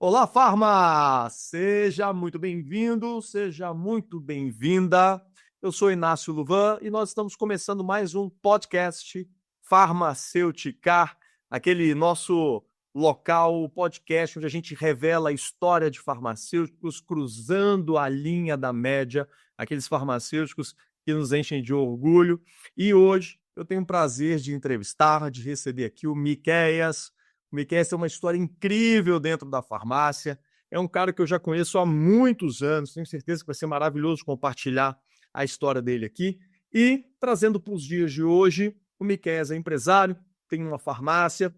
Olá, Farma! Seja muito bem-vindo, seja muito bem-vinda. Eu sou Inácio Luvan e nós estamos começando mais um podcast Farmacêutica, aquele nosso local, podcast onde a gente revela a história de farmacêuticos cruzando a linha da média, aqueles farmacêuticos que nos enchem de orgulho. E hoje eu tenho o prazer de entrevistar, de receber aqui o Miqueias. O Miqueias tem uma história incrível dentro da farmácia. É um cara que eu já conheço há muitos anos. Tenho certeza que vai ser maravilhoso compartilhar a história dele aqui. E, trazendo para os dias de hoje, o Miqueias é empresário, tem uma farmácia.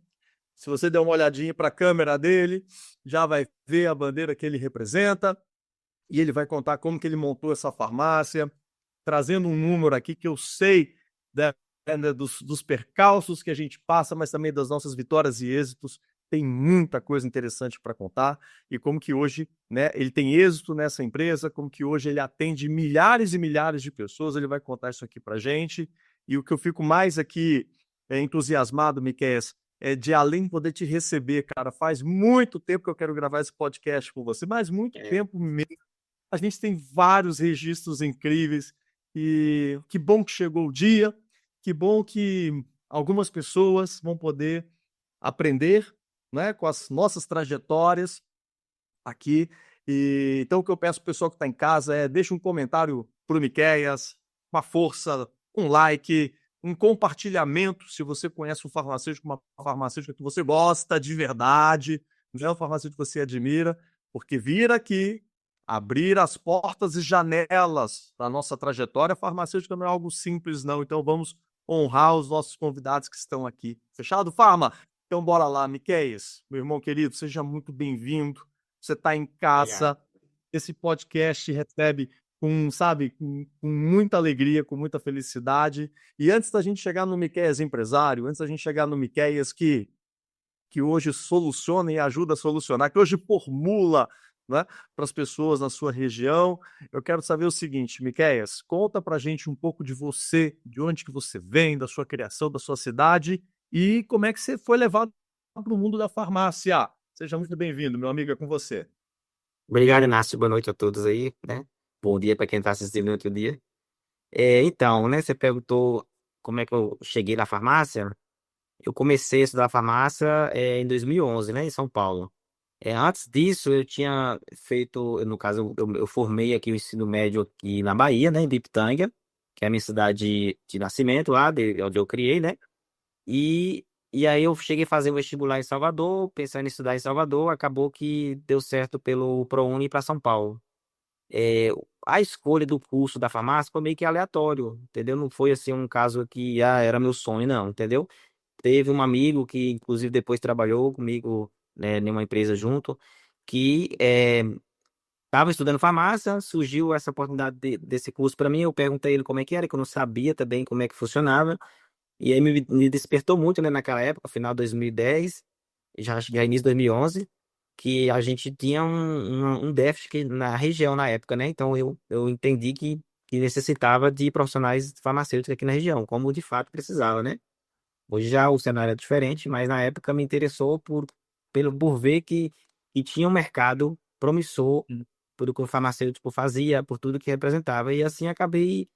Se você der uma olhadinha para a câmera dele, já vai ver a bandeira que ele representa. E ele vai contar como que ele montou essa farmácia, trazendo um número aqui que eu sei, né, dos percalços que a gente passa, mas também das nossas vitórias e êxitos. Tem muita coisa interessante para contar e como que hoje, né, ele tem êxito nessa empresa, como que hoje ele atende milhares e milhares de pessoas. Ele vai contar isso aqui para a gente. E o que eu fico mais aqui entusiasmado, Miqueias, é de além poder te receber, cara. Faz muito tempo que eu quero gravar esse podcast com você, mas muito tempo mesmo. A gente tem vários registros incríveis e que bom que chegou o dia, que bom que algumas pessoas vão poder aprender, né, com as nossas trajetórias aqui. E, então, o que eu peço para o pessoal que está em casa é deixa um comentário para o Miqueias, uma força, um like, um compartilhamento, se você conhece um farmacêutico, uma farmacêutica que você gosta de verdade, não é um farmacêutico que você admira, porque vir aqui, abrir as portas e janelas da nossa trajetória farmacêutica não é algo simples, não. Então, vamos honrar os nossos convidados que estão aqui. Fechado, Farma? Então, bora lá, Miqueias, meu irmão querido, seja muito bem-vindo. Você está em Obrigado. casa, esse podcast recebe com, sabe, com muita alegria, com muita felicidade. E antes da gente chegar no Miqueias empresário, antes da gente chegar no Miqueias que hoje soluciona e ajuda a solucionar, que hoje formula, né, para as pessoas na sua região, eu quero saber o seguinte, Miqueias, conta para a gente um pouco de você, de onde que você vem, da sua criação, da sua cidade e como é que você foi levado para o mundo da farmácia. Seja muito bem-vindo, meu amigo, é com você. Obrigado, Inácio. Boa noite a todos aí, né? Bom dia para quem está assistindo no outro dia. Então, né, você perguntou como é que eu cheguei na farmácia. Eu comecei a estudar farmácia em 2011, né, em São Paulo. Antes disso, eu tinha feito, no caso, eu formei aqui o ensino médio aqui na Bahia, né, em Bipitanga, que é a minha cidade de nascimento lá, onde eu criei, né? E aí eu cheguei a fazer o vestibular em Salvador, pensando em estudar em Salvador, acabou que deu certo pelo ProUni para São Paulo. É, a escolha do curso da farmácia foi meio que aleatório, entendeu? Não foi assim um caso que era meu sonho, não, entendeu? Teve um amigo que, inclusive, depois trabalhou comigo, né, em uma empresa junto, que estava estudando farmácia, surgiu essa oportunidade desse curso para mim. Eu perguntei ele como é que era, que eu não sabia também como é que funcionava. E aí me despertou muito, né, naquela época, final de 2010, já início de 2011, que a gente tinha um déficit na região na época, né? Então eu entendi que necessitava de profissionais farmacêuticos aqui na região, como de fato precisava, né? Hoje já o cenário é diferente, mas na época me interessou por ver que tinha um mercado promissor por o que o farmacêutico fazia, por tudo que representava. E assim acabei,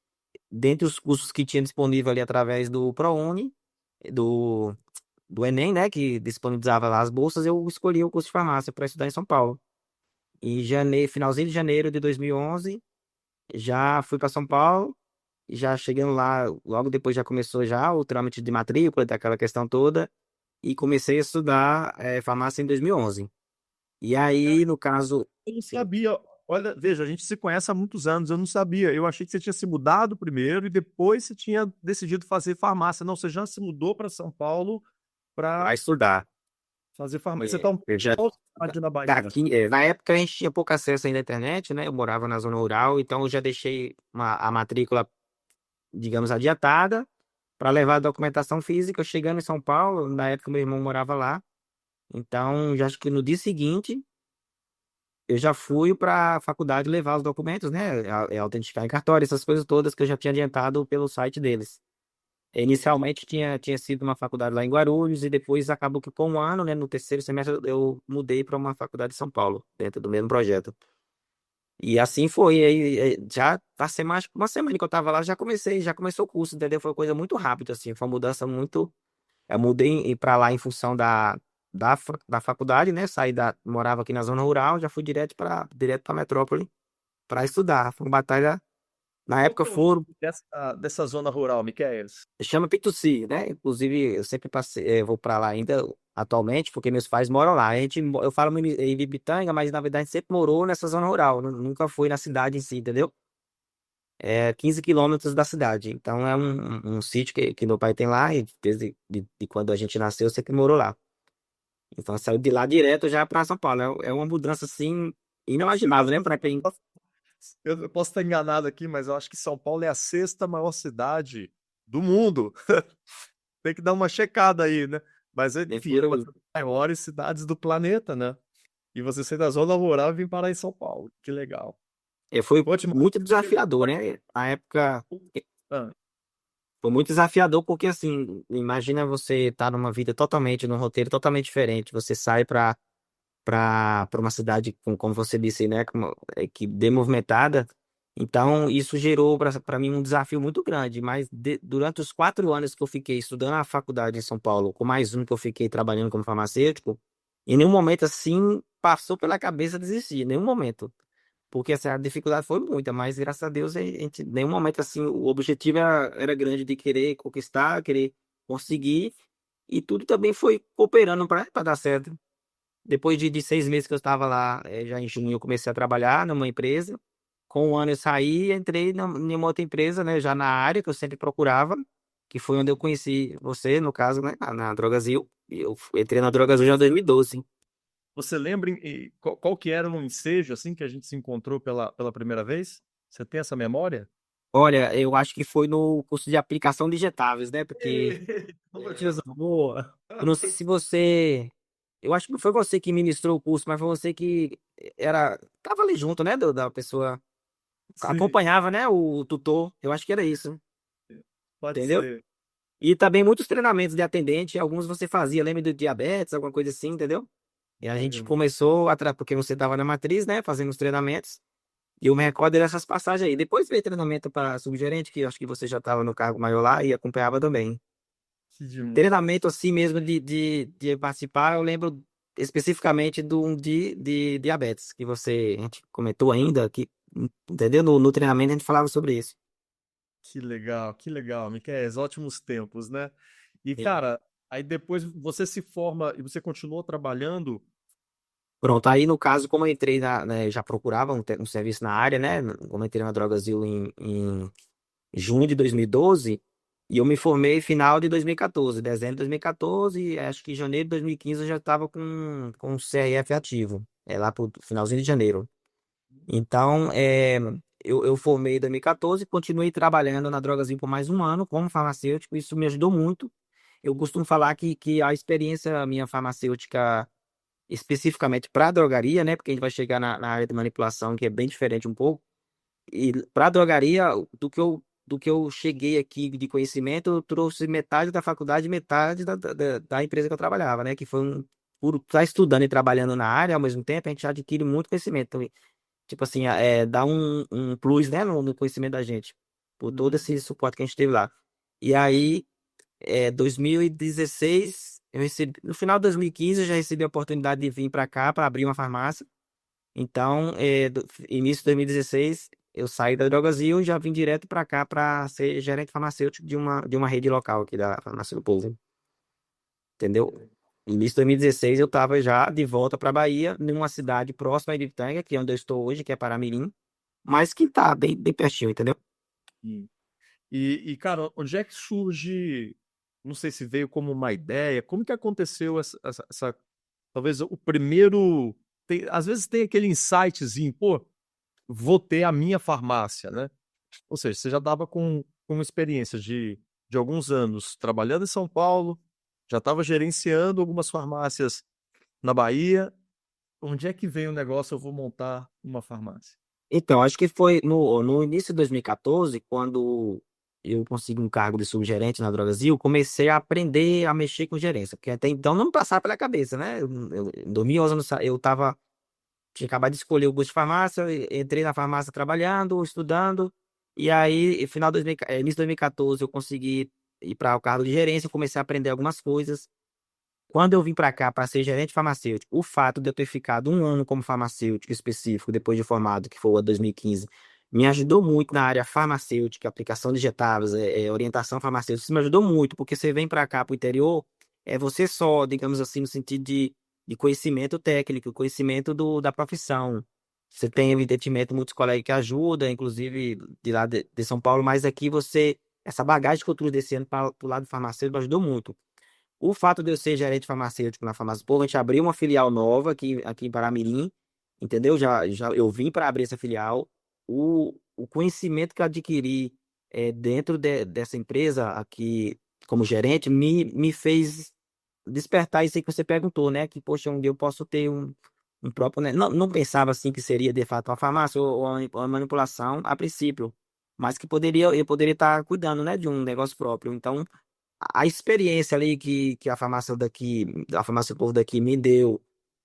dentre os cursos que tinha disponível ali através do ProUni, do, do Enem, né, que disponibilizava lá as bolsas, eu escolhi o curso de farmácia para estudar em São Paulo. Em janeiro, finalzinho de janeiro de 2011, já fui para São Paulo, já chegando lá, logo depois já começou já o trâmite de matrícula, daquela questão toda, e comecei a estudar farmácia em 2011. E Cara, aí, no caso, eu não sim, sabia. Olha, veja, a gente se conhece há muitos anos, eu não sabia. Eu achei que você tinha se mudado primeiro e depois você tinha decidido fazer farmácia. Não, você já se mudou para São Paulo vai para estudar. fazer farmácia. Você está um Eu já qual cidade na Bahia? Aqui, na época a gente tinha pouco acesso ainda à internet, né? Eu morava na zona rural, então eu já deixei a matrícula, digamos, adiantada para levar a documentação física. Chegando em São Paulo, na época meu irmão morava lá, então já acho que no dia seguinte eu já fui para a faculdade levar os documentos, né? Autentificar em cartório, essas coisas todas que eu já tinha adiantado pelo site deles. Inicialmente tinha sido uma faculdade lá em Guarulhos e depois acabou que com um ano, né, no terceiro semestre eu mudei para uma faculdade de São Paulo, dentro do mesmo projeto. E assim foi, aí já passei mais uma semana que eu tava lá, já começou o curso, entendeu? Foi uma coisa muito rápida, assim, foi uma mudança muito. Eu mudei para lá em função da faculdade, né? Morava aqui na zona rural, já fui direto para metrópole para estudar. Foi uma batalha, na Qual época que é o nome foram. dessa zona rural, Miquéias? Chama Pituci, né? Inclusive, eu sempre passei, vou para lá ainda atualmente, porque meus pais moram lá. Eu falo em Ibitanga, mas na verdade a gente sempre morou nessa zona rural, nunca fui na cidade em si, entendeu? É 15 quilômetros da cidade. Então é um sítio que meu pai tem lá, e desde quando a gente nasceu, sempre morou lá. Então saiu de lá direto já para São Paulo. É uma mudança assim inimaginável, né? Para quem. Eu posso estar enganado aqui, mas eu acho que São Paulo é a sexta maior cidade do mundo. Tem que dar uma checada aí, né? Mas, enfim, é uma Depois, das maiores cidades do planeta, né? E você sai da zona rural e vem parar em São Paulo. Que legal. foi Pode muito desafiador, né? Na época. ah, Foi muito desafiador porque, assim, imagina você estar numa vida totalmente, num roteiro totalmente diferente. Você sai para uma cidade, como você disse, né, que demovimentada. Então, isso gerou para mim um desafio muito grande. Mas durante os 4 anos que eu fiquei estudando na faculdade em São Paulo, com mais um que eu fiquei trabalhando como farmacêutico, em nenhum momento, assim, passou pela cabeça desistir, em nenhum momento. Porque assim, a dificuldade foi muita, mas graças a Deus, em nenhum momento assim, o objetivo era grande de querer conquistar, querer conseguir, e tudo também foi cooperando para dar certo. Depois de 6 meses que eu estava lá, já em junho, eu comecei a trabalhar numa empresa. Com um ano eu saí e entrei em uma outra empresa, né, já na área que eu sempre procurava, que foi onde eu conheci você, no caso, né, na Drogazil. E eu entrei na Drogazil já em 2012. você lembra qual que era um ensejo assim que a gente se encontrou pela primeira vez? Você tem essa memória? Olha, eu acho que foi no curso de aplicação de injetáveis, né? Porque Notícia boa. eu não sei se você. Eu acho que não foi você que ministrou o curso, mas foi você que tava ali junto, né? Da pessoa. Sim, Acompanhava, né? O tutor. Eu acho que era isso. pode Entendeu? ser. E também muitos treinamentos de atendente. Alguns você fazia, lembra do diabetes, alguma coisa assim, entendeu? E a gente Lembro. começou, porque você tava na matriz, né? Fazendo os treinamentos. E eu me recordo dessas passagens aí. Depois veio treinamento para subgerente, que eu acho que você já estava no cargo maior lá e acompanhava também. Que demais. Treinamento assim mesmo de participar, eu lembro especificamente do de diabetes, que a gente comentou ainda, entendeu? No treinamento a gente falava sobre isso. Que legal, Miquel. Ótimos tempos, né? E, E cara, aí depois você se forma e você continuou trabalhando. Pronto, aí no caso, como eu entrei já procurava um serviço na área, né? Como eu entrei na Drogazil em junho de 2012, e eu me formei final de 2014, dezembro de 2014, e acho que em janeiro de 2015 eu já estava com o CRF ativo, lá pro finalzinho de janeiro. Então, eu formei em 2014, continuei trabalhando na Drogasil por mais um ano como farmacêutico, isso me ajudou muito. Eu costumo falar que a experiência minha farmacêutica, especificamente para a drogaria, né, porque a gente vai chegar na área de manipulação, que é bem diferente um pouco, e para drogaria, do que eu cheguei aqui de conhecimento, eu trouxe metade da faculdade e metade da empresa que eu trabalhava, né, que foi por estar estudando e trabalhando na área ao mesmo tempo, a gente adquire muito conhecimento. Então, tipo assim, dá um plus, né, no conhecimento da gente, por todo Uhum. esse suporte que a gente teve lá. E aí, 2016, eu recebi, no final de 2015, eu já recebi a oportunidade de vir para cá para abrir uma farmácia. Então, início de 2016, eu saí da Drogazil e já vim direto para cá para ser gerente farmacêutico de uma rede local aqui da Farmácia do Povo, entendeu? Início de 2016, eu estava já de volta para Bahia, numa cidade próxima de Itanga, que é onde eu estou hoje, que é Paramirim, mas que tá bem, bem pertinho, entendeu? Sim. Cara, onde é que surge? Não sei se veio como uma ideia. Como que aconteceu talvez o primeiro. Às vezes tem aquele insightzinho, pô, vou ter a minha farmácia, né? Ou seja, você já dava com uma experiência de alguns anos trabalhando em São Paulo, já estava gerenciando algumas farmácias na Bahia. Onde é que veio o negócio? Eu vou montar uma farmácia. Então, acho que foi no início de 2014, quando eu consegui um cargo de subgerente na Drogasil, comecei a aprender a mexer com gerência, porque até então não me passava pela cabeça, né? Em 2011 tinha acabado de escolher o curso de farmácia, entrei na farmácia trabalhando, estudando, e aí, final de 2000, início de 2014, eu consegui ir para o cargo de gerência, comecei a aprender algumas coisas. Quando eu vim para cá para ser gerente farmacêutico, o fato de eu ter ficado um ano como farmacêutico específico, depois de formado, que foi o ano 2015, me ajudou muito na área farmacêutica, aplicação de injetáveis, orientação farmacêutica. Isso me ajudou muito, porque você vem para cá, para o interior, você só, digamos assim, no sentido de conhecimento técnico, conhecimento da profissão. Você tem, evidentemente, muitos colegas que ajudam, inclusive de lá de São Paulo, mas aqui essa bagagem que eu trouxe desse ano para o lado farmacêutico me ajudou muito. O fato de eu ser gerente farmacêutico na Farmácia Povo, a gente abriu uma filial nova aqui em Paramirim, entendeu? Já eu vim para abrir essa filial. O conhecimento que eu adquiri dentro dessa empresa aqui como gerente me fez despertar isso aí que você perguntou, né? Que, poxa, um dia eu posso ter um próprio, né? Não pensava assim que seria de fato uma farmácia ou uma manipulação a princípio, mas que eu poderia estar cuidando, né, de um negócio próprio. Então, a experiência ali que a farmácia do povo daqui me deu,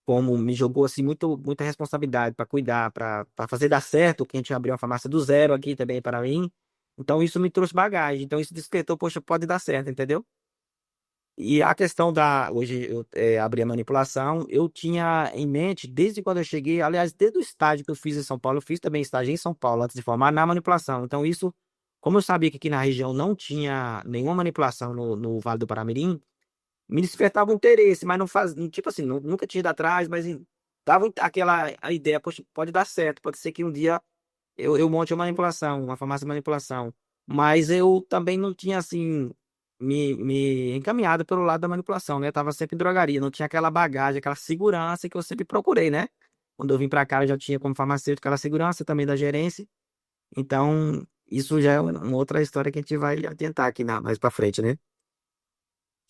como me jogou assim muita responsabilidade para cuidar, para fazer dar certo, que a gente abriu uma farmácia do zero aqui também para mim. Então isso me trouxe bagagem, então isso despertou, poxa, pode dar certo, entendeu? E a questão hoje eu abri a manipulação, eu tinha em mente desde quando eu cheguei, aliás, desde o estágio que eu fiz em São Paulo, eu fiz também estágio em São Paulo antes de formar na manipulação. Então isso, como eu sabia que aqui na região não tinha nenhuma manipulação no Vale do Paramirim, me despertava um interesse, mas não faz, tipo assim, nunca tinha ido atrás, mas dava aquela a ideia, poxa, pode dar certo, pode ser que um dia eu monte uma manipulação, uma farmácia de manipulação. Mas eu também não tinha, assim, me encaminhado pelo lado da manipulação, né? Eu tava sempre em drogaria, não tinha aquela bagagem, aquela segurança que eu sempre procurei, né? Quando eu vim para cá, eu já tinha como farmacêutico aquela segurança também da gerência. Então, isso já é uma outra história que a gente vai adiantar aqui mais para frente, né?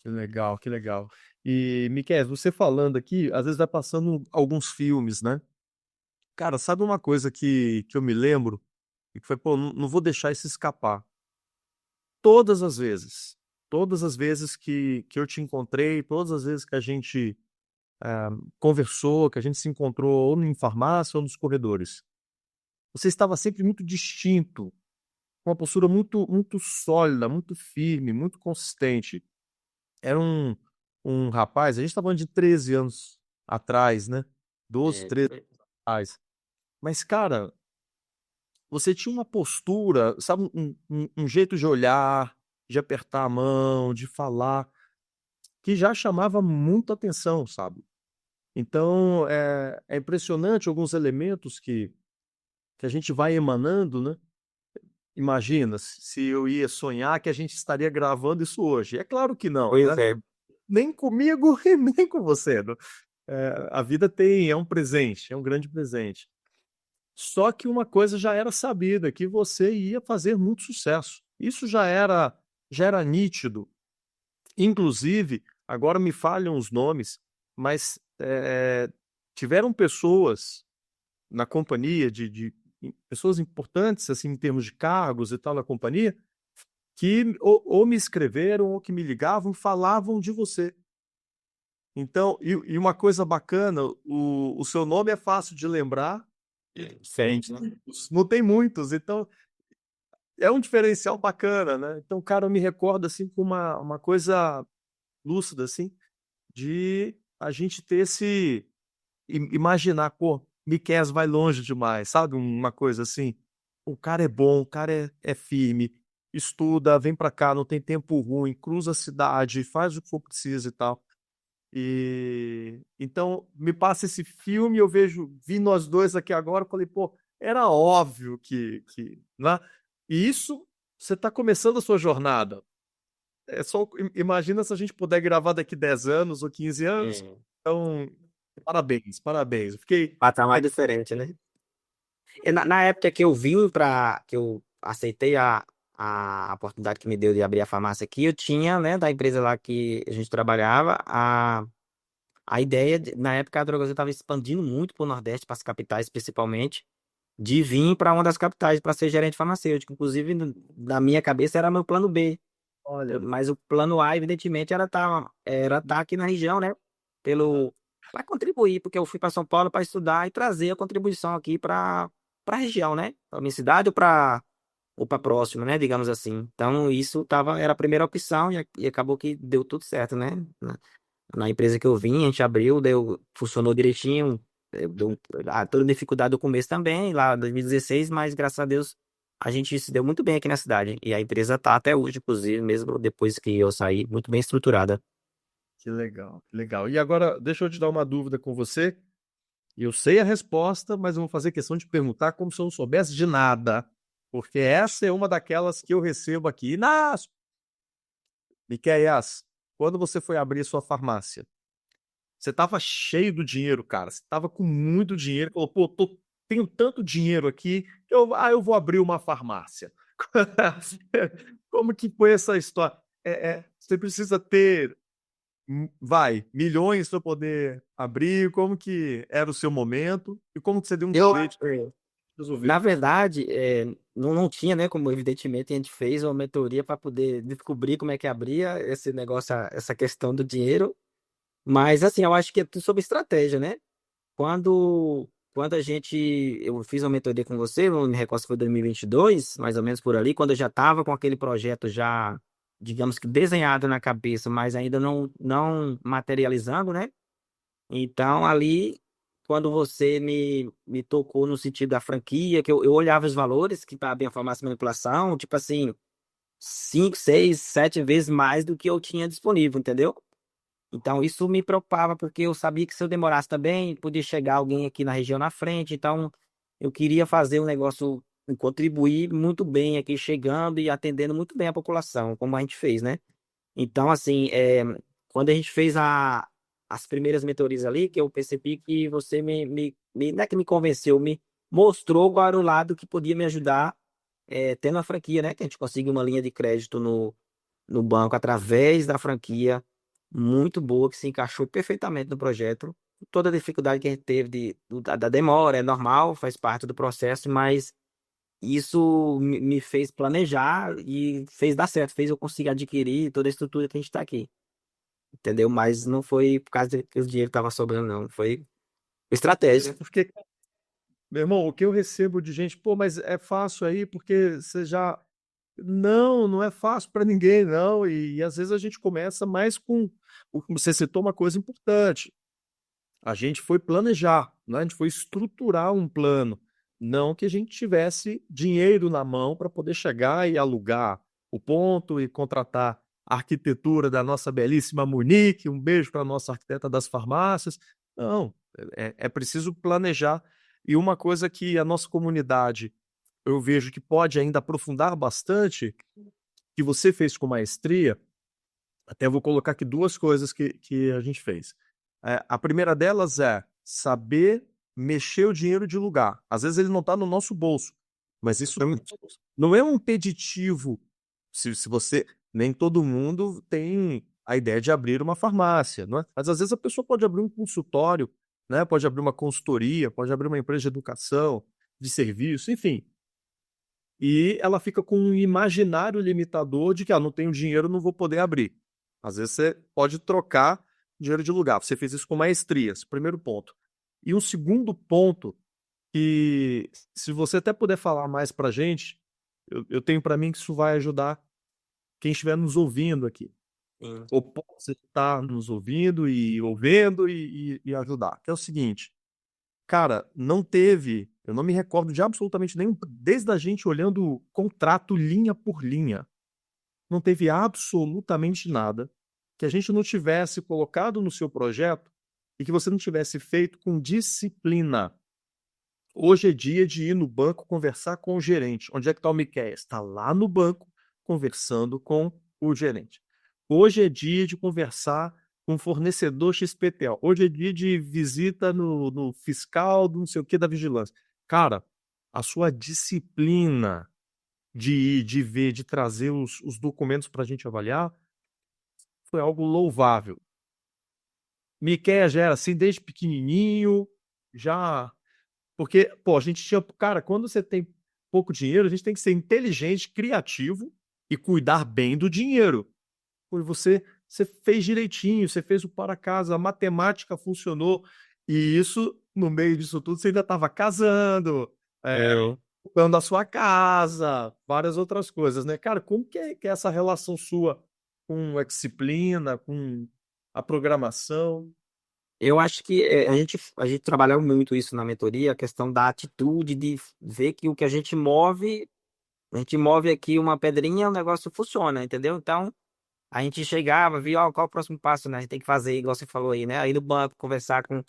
Que legal, que legal. E, Miquel, você falando aqui, às vezes vai passando alguns filmes, né? Cara, sabe uma coisa que eu me lembro? E que foi, pô, não vou deixar isso escapar. Todas as vezes, todas as vezes que eu te encontrei, todas as vezes que a gente conversou, que a gente se encontrou ou em farmácia ou nos corredores, você estava sempre muito distinto, com uma postura muito sólida, muito firme, muito consistente. Era um rapaz, a gente está falando de 13 anos atrás, né? 12, É, 13 anos atrás. Mas, cara, você tinha uma postura, sabe, um jeito de olhar, de apertar a mão, de falar, que já chamava muita atenção, sabe? Então, é impressionante alguns elementos que a gente vai emanando, né? Imagina se eu ia sonhar que a gente estaria gravando isso hoje. É claro que não, pois né? é. Nem comigo e nem com você. Né? A vida é um presente, é um grande presente. Só que uma coisa já era sabida, que você ia fazer muito sucesso. Isso já era nítido. Inclusive, agora me falham os nomes, mas tiveram pessoas na companhia, pessoas importantes, assim, em termos de cargos e tal na companhia, que ou me escreveram ou que me ligavam e falavam de você. Então, e uma coisa bacana, o seu nome é fácil de lembrar, Diferente, né? não tem muitos, então é um diferencial bacana, né? Então, cara, eu me recordo assim com uma coisa lúcida, assim, de a gente ter imaginar, pô, Miqueias vai longe demais, sabe? Uma coisa assim. O cara é bom, o cara é firme, estuda, vem pra cá, não tem tempo ruim, cruza a cidade, faz o que for preciso e tal. E então me passa esse filme, vi nós dois aqui agora, falei, pô, era óbvio né? E isso você está começando a sua jornada. É só imagina se a gente puder gravar daqui 10 anos ou 15 anos. É. Então, parabéns, parabéns. Eu fiquei Patamar diferente, né? E na época que eu vim que eu aceitei a oportunidade que me deu de abrir a farmácia aqui, eu tinha, né, da empresa lá que a gente trabalhava, a ideia, na época a Drogasil estava expandindo muito para o Nordeste, para as capitais principalmente, de vir para uma das capitais para ser gerente farmacêutico. Inclusive, na minha cabeça era meu plano B. Olha, Mas o plano A, evidentemente, era tá aqui na região, né? Para contribuir, porque eu fui para São Paulo para estudar e trazer a contribuição aqui para a região, né? Para minha cidade ou para próximo, né? Digamos assim. Então, era a primeira opção e acabou que deu tudo certo, né? Na empresa que eu vim, a gente abriu, funcionou direitinho. Deu toda dificuldade do começo também, lá em 2016, mas graças a Deus a gente se deu muito bem aqui na cidade. E a empresa tá até hoje, inclusive, mesmo depois que eu saí, muito bem estruturada. que legal, que legal. E agora, deixa eu te dar uma dúvida com você. Eu sei a resposta, mas eu vou fazer questão de perguntar como se eu não soubesse de nada. Porque essa é uma daquelas que eu recebo aqui. Inácio, Miqueias, quando você foi abrir sua farmácia, você estava cheio do dinheiro, cara. Você estava com muito dinheiro. Falou, pô, tenho tanto dinheiro aqui, eu vou abrir uma farmácia. Como que foi essa história? Você precisa ter, milhões para poder abrir. Como que era o seu momento? E como que você deu um Eu, jeito de é, resolver? na verdade, não tinha, né? Como evidentemente a gente fez uma mentoria para poder descobrir como é que abria esse negócio, essa questão do dinheiro. Mas assim, eu acho que é tudo sobre estratégia, né? Quando eu fiz uma mentoria com você, não me recordo se foi 2022, mais ou menos por ali, quando eu já estava com aquele projeto já, digamos que desenhado na cabeça, mas ainda não materializando, né? Então, ali, quando você me tocou no sentido da franquia, que eu olhava os valores que para a farmácia e manipulação, tipo assim, 5, 6, 7 vezes mais do que eu tinha disponível, entendeu? Então, isso me preocupava, porque eu sabia que se eu demorasse também, podia chegar alguém aqui na região na frente. Então, eu queria fazer um negócio, contribuir muito bem aqui, chegando e atendendo muito bem a população, como a gente fez, né? Então, assim, quando a gente fez as primeiras mentorias ali, que eu percebi que você não é que me convenceu, me mostrou qual era o lado que podia me ajudar, tendo a franquia, né? Que a gente conseguiu uma linha de crédito no banco através da franquia muito boa, que se encaixou perfeitamente no projeto. Toda a dificuldade que a gente teve da demora é normal, faz parte do processo, mas isso me fez planejar e fez dar certo, fez eu conseguir adquirir toda a estrutura que a gente está aqui, entendeu? Mas não foi por causa de que o dinheiro estava sobrando, não. Foi estratégia. Porque, meu irmão, o que eu recebo de gente, pô, mas é fácil aí, porque você já. Não, não é fácil para ninguém, não. E às vezes a gente começa mais com. Você citou uma coisa importante. A gente foi planejar, né? A gente foi estruturar um plano. Não que a gente tivesse dinheiro na mão para poder chegar e alugar o ponto e contratar a arquitetura da nossa belíssima Monique. Um beijo para a nossa arquiteta das farmácias. Não, é preciso planejar. E uma coisa que a nossa comunidade eu vejo que pode ainda aprofundar bastante, que você fez com maestria, até vou colocar aqui duas coisas que a gente fez. A primeira delas é saber mexer o dinheiro de lugar. Às vezes ele não está no nosso bolso, mas isso não é um impeditivo. Se você. Nem todo mundo tem a ideia de abrir uma farmácia, não é? Mas às vezes a pessoa pode abrir um consultório, né? Pode abrir uma consultoria, pode abrir uma empresa de educação, de serviço, enfim. E ela fica com um imaginário limitador de que não tenho dinheiro, não vou poder abrir. Às vezes você pode trocar dinheiro de lugar. Você fez isso com maestria, esse primeiro ponto. E um segundo ponto, que se você até puder falar mais para gente, eu tenho para mim que isso vai ajudar quem estiver nos ouvindo aqui. Sim. Ou pode estar nos ouvindo e ouvindo e ajudar. Que é o seguinte, cara, não teve, eu não me recordo de absolutamente nenhum, desde a gente olhando o contrato linha por linha, não teve absolutamente nada que a gente não tivesse colocado no seu projeto e que você não tivesse feito com disciplina. Hoje é dia de ir no banco conversar com o gerente. Onde é que está o Miquel? Está lá no banco conversando com o gerente. Hoje é dia de conversar com o fornecedor XPTO. Hoje é dia de visita no fiscal do não sei o que da vigilância. Cara, a sua disciplina de ir, de ver, de trazer os documentos para a gente avaliar foi algo louvável. Miquel já era assim desde pequenininho, já Porque, pô, a gente tinha. Cara, quando você tem pouco dinheiro, a gente tem que ser inteligente, criativo e cuidar bem do dinheiro. Porque você fez direitinho, você fez o para casa, a matemática funcionou. E isso, no meio disso tudo, você ainda estava casando, É, comprando a sua casa, várias outras coisas, né? Cara, como que é essa relação sua com a disciplina, com a programação? eu acho que a gente trabalhou muito isso na mentoria, a questão da atitude, de ver que o que a gente move aqui uma pedrinha, o negócio funciona, entendeu? Então, a gente chegava, via, ó, qual o próximo passo, né? A gente tem que fazer, igual você falou aí, né? Aí no banco, conversar com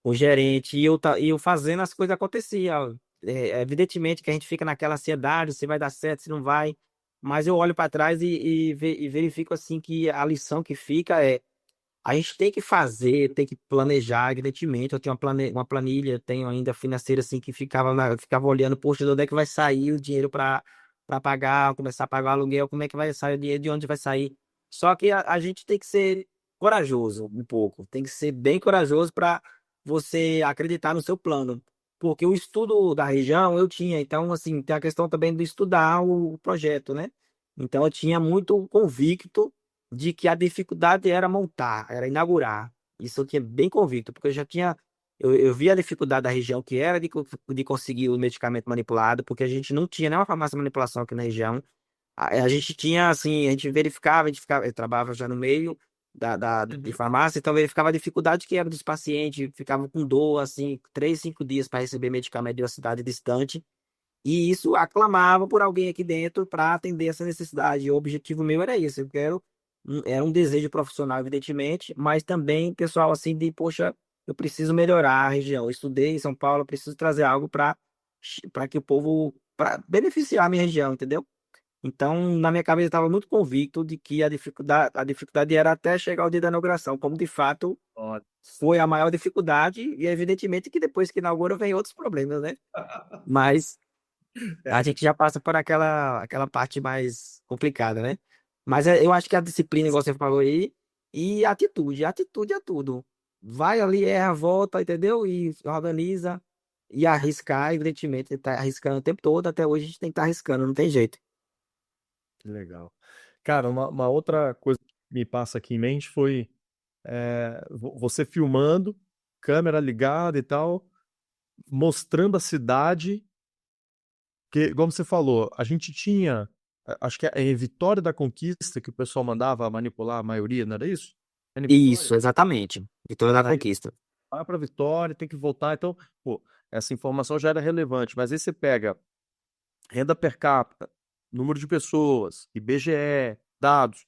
o gerente, e eu fazendo as coisas aconteciam. Evidentemente que a gente fica naquela ansiedade, se vai dar certo, se não vai. Mas eu olho para trás e verifico assim que a lição que fica é a gente tem que fazer, tem que planejar, evidentemente. Eu tenho uma planilha, tenho ainda financeira assim que ficava olhando, poxa, de onde é que vai sair o dinheiro para pagar, começar a pagar o aluguel, como é que vai sair o dinheiro, de onde vai sair. Só que a gente tem que ser corajoso um pouco, tem que ser bem corajoso para você acreditar no seu plano. Porque o estudo da região eu tinha, então assim, tem a questão também de estudar o projeto, né? Então eu tinha muito convicto de que a dificuldade era montar, era inaugurar. Isso eu tinha bem convicto, porque eu vi a dificuldade da região que era de conseguir o medicamento manipulado, porque a gente não tinha nenhuma farmácia de manipulação aqui na região. A gente tinha, assim, a gente verificava, eu trabalhava já no meio de Uhum. farmácia, então verificava a dificuldade que era dos pacientes, ficava com dor, assim, 3, 5 dias para receber medicamento de uma cidade distante. E isso aclamava por alguém aqui dentro para atender essa necessidade. E o objetivo meu era isso. Era um desejo profissional, evidentemente, mas também pessoal assim de, poxa, eu preciso melhorar a região. Eu estudei em São Paulo, eu preciso trazer algo para que o povo, para beneficiar a minha região, entendeu? Então, na minha cabeça, eu estava muito convicto de que a dificuldade era até chegar ao dia da inauguração, como de fato Ó. foi a maior dificuldade, e evidentemente que depois que inaugura vem outros problemas, né? Mas a É. gente já passa por aquela parte mais complicada, né? Mas eu acho que a disciplina, igual você falou aí, e atitude é tudo. Vai ali, erra, volta, entendeu? E organiza e arriscar, evidentemente, tá arriscando o tempo todo, até hoje a gente tem que estar arriscando, não tem jeito. Que legal. Cara, uma outra coisa que me passa aqui em mente foi você filmando, câmera ligada e tal, mostrando a cidade, que, como você falou, a gente tinha, acho que é em Vitória da Conquista que o pessoal mandava manipular a maioria, não era isso? É em Isso, Vitória? exatamente. Vitória da Aí Conquista. vai para Vitória, tem que voltar, então, pô, essa informação já era relevante, mas aí você pega renda per capita, número de pessoas, IBGE, dados,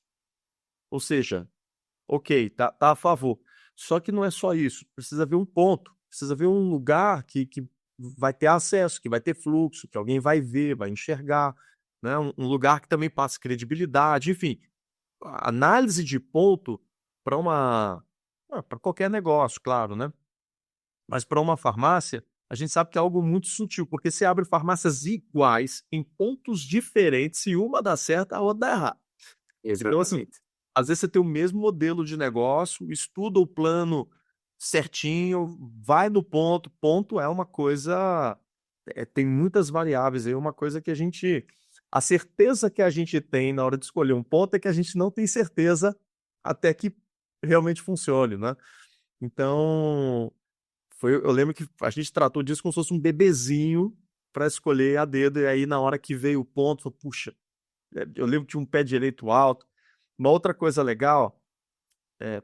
ou seja, ok, tá a favor. Só que não é só isso. Precisa ver um ponto. Precisa ver um lugar que vai ter acesso, que vai ter fluxo, que alguém vai ver, vai enxergar, né? Um lugar que também passe credibilidade. Enfim, a análise de ponto para para qualquer negócio, claro, né? Mas para uma farmácia, a gente sabe que é algo muito sutil, porque você abre farmácias iguais em pontos diferentes e uma dá certo, a outra dá errado. Então, assim, Exatamente. às vezes você tem o mesmo modelo de negócio, estuda o plano certinho, vai no ponto. Ponto é uma coisa, tem muitas variáveis aí, uma coisa que a certeza que a gente tem na hora de escolher um ponto é que a gente não tem certeza até que realmente funcione, né? Então, eu lembro que a gente tratou disso como se fosse um bebezinho para escolher a dedo, e aí na hora que veio o ponto, puxa, eu lembro que tinha um pé direito alto. Uma outra coisa legal,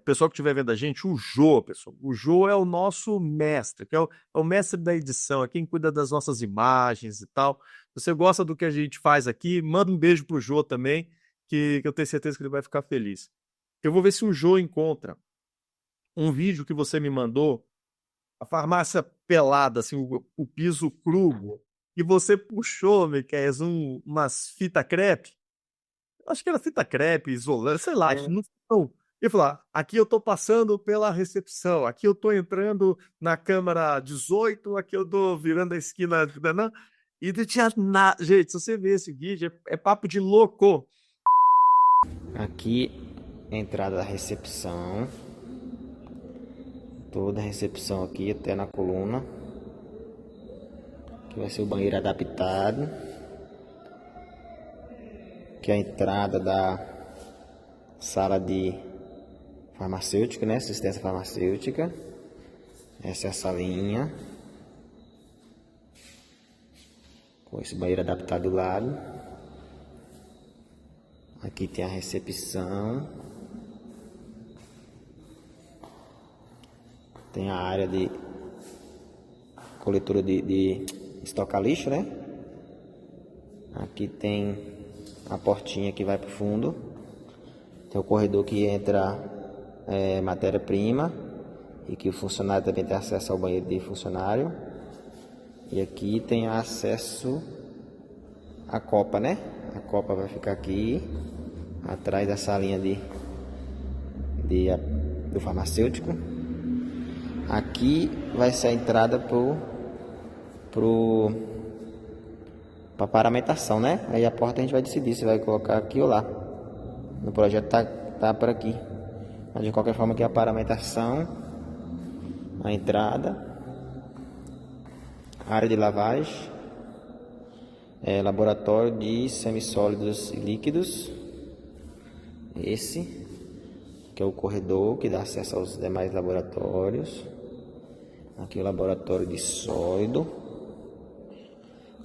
pessoal que estiver vendo a gente, o Jô, pessoal. O Jô é o nosso mestre, que é o mestre da edição, é quem cuida das nossas imagens e tal. Se você gosta do que a gente faz aqui, manda um beijo pro Jô também, que eu tenho certeza que ele vai ficar feliz. Eu vou ver se o Jô encontra um vídeo que você me mandou, a farmácia pelada, assim, o piso cru, e você puxou, Miquel, umas fita crepe. Acho que era fita crepe, isolante, sei lá, É, não. E falar, aqui eu tô passando pela recepção, aqui eu tô entrando na câmara 18, aqui eu tô virando a esquina, né? E não tinha nada. Gente, se você ver esse vídeo, é papo de louco. aqui, entrada da recepção. Toda a recepção aqui, até na coluna. que vai ser o banheiro adaptado, que é a entrada da sala de farmacêutica, né? Assistência farmacêutica. Essa é a salinha, com esse banheiro adaptado do lado. Aqui tem a recepção. Tem a área de coletora de estocar lixo, né? Aqui tem a portinha que vai para o fundo. Tem o corredor que entra matéria-prima e que o funcionário também tem acesso ao banheiro de funcionário. E aqui tem acesso à copa, né? A copa vai ficar aqui, atrás da salinha do farmacêutico. Aqui vai ser a entrada para paramentação, né? Aí a porta a gente vai decidir se vai colocar aqui ou lá. No projeto tá por aqui. Mas de qualquer forma aqui a paramentação, a entrada, área de lavagem, laboratório de semissólidos e líquidos. Esse que é o corredor que dá acesso aos demais laboratórios. Aqui o laboratório de sólido.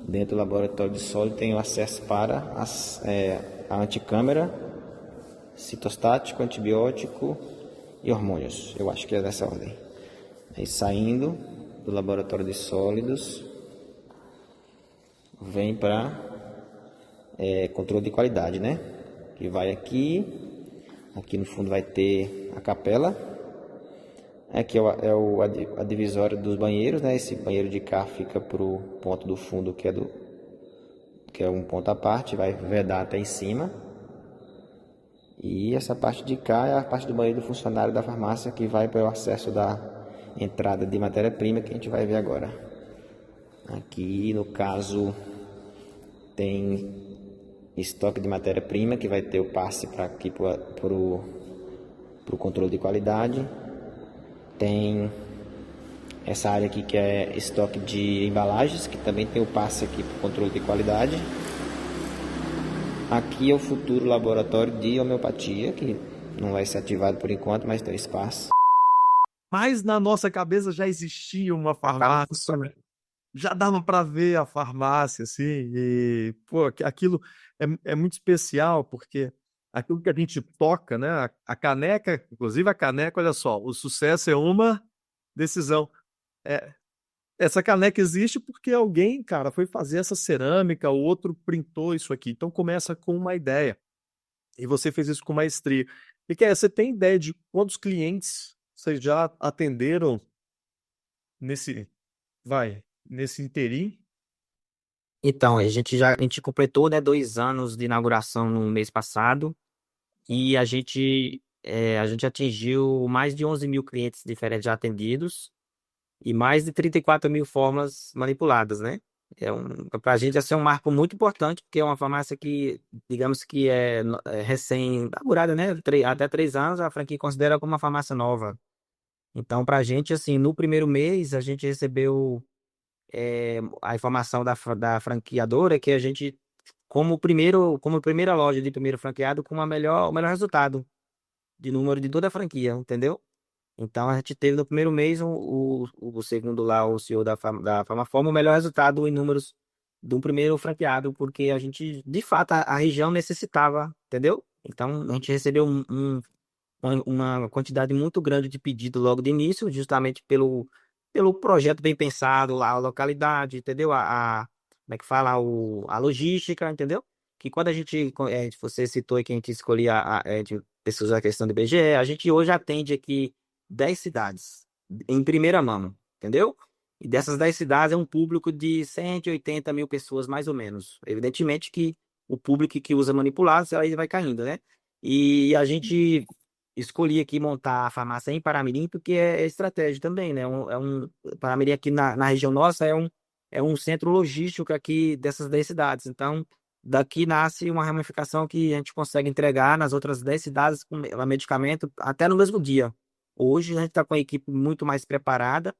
Dentro do laboratório de sólido tem o acesso para a anticâmara, citostático, antibiótico e hormônios. Eu acho que é dessa ordem. Aí saindo do laboratório de sólidos, vem para controle de qualidade, né? Que vai aqui. Aqui no fundo vai ter a capela. Aqui a divisória dos banheiros, né? Esse banheiro de cá fica pro ponto do fundo que é um ponto à parte, vai vedar até em cima. E essa parte de cá é a parte do banheiro do funcionário da farmácia que vai para o acesso da entrada de matéria-prima que a gente vai ver agora. Aqui no caso tem estoque de matéria-prima que vai ter o passe para aqui para o controle de qualidade. Tem essa área aqui que é estoque de embalagens, que também tem o passe aqui para o controle de qualidade. Aqui é o futuro laboratório de homeopatia, que não vai ser ativado por enquanto, mas tem espaço. Mas na nossa cabeça já existia uma farmácia, né? Já dava para ver a farmácia, assim, e, pô, aquilo é muito especial, porque aquilo que a gente toca, né? A caneca, inclusive a caneca, olha só, o sucesso é uma decisão. É, essa caneca existe porque alguém, cara, foi fazer essa cerâmica, o outro printou isso aqui. Então começa com uma ideia. E você fez isso com maestria. E que você tem ideia de quantos clientes vocês já atenderam nesse, nesse interim? Então, a gente completou, né, 2 anos de inauguração no mês passado e a gente atingiu mais de 11 mil clientes diferentes já atendidos e mais de 34 mil fórmulas manipuladas, né? Para a gente esse é um marco muito importante, porque é uma farmácia que, digamos que é recém-inaugurada, né? Até 3 anos, a franquia considera como uma farmácia nova. Então, para a gente, assim, no primeiro mês, a gente recebeu a informação da franqueadora que a gente, como primeira loja de primeiro franqueado, com o melhor resultado de número de toda a franquia, entendeu? Então a gente teve no primeiro mês o segundo lá, o CEO da Farmaforma, o melhor resultado em números do primeiro franqueado, porque a gente, de fato, a região necessitava, entendeu? Então a gente recebeu uma quantidade muito grande de pedido logo de início, justamente pelo projeto bem pensado lá, a localidade, entendeu? Como é que fala? A logística, entendeu? Que quando você citou aí que a gente escolhia, a gente pesquisou a questão do IBGE, a gente hoje atende aqui 10 cidades, em primeira mão, entendeu? E dessas 10 cidades é um público de 180 mil pessoas, mais ou menos. Evidentemente que o público que usa manipulados, aí vai caindo, né? E a gente escolhi aqui montar a farmácia em Paramirim, porque é estratégia também, né? Paramirim aqui na região nossa é um centro logístico aqui dessas 10 cidades. Então, daqui nasce uma ramificação que a gente consegue entregar nas outras 10 cidades com medicamento até no mesmo dia. Hoje a gente está com a equipe muito mais preparada,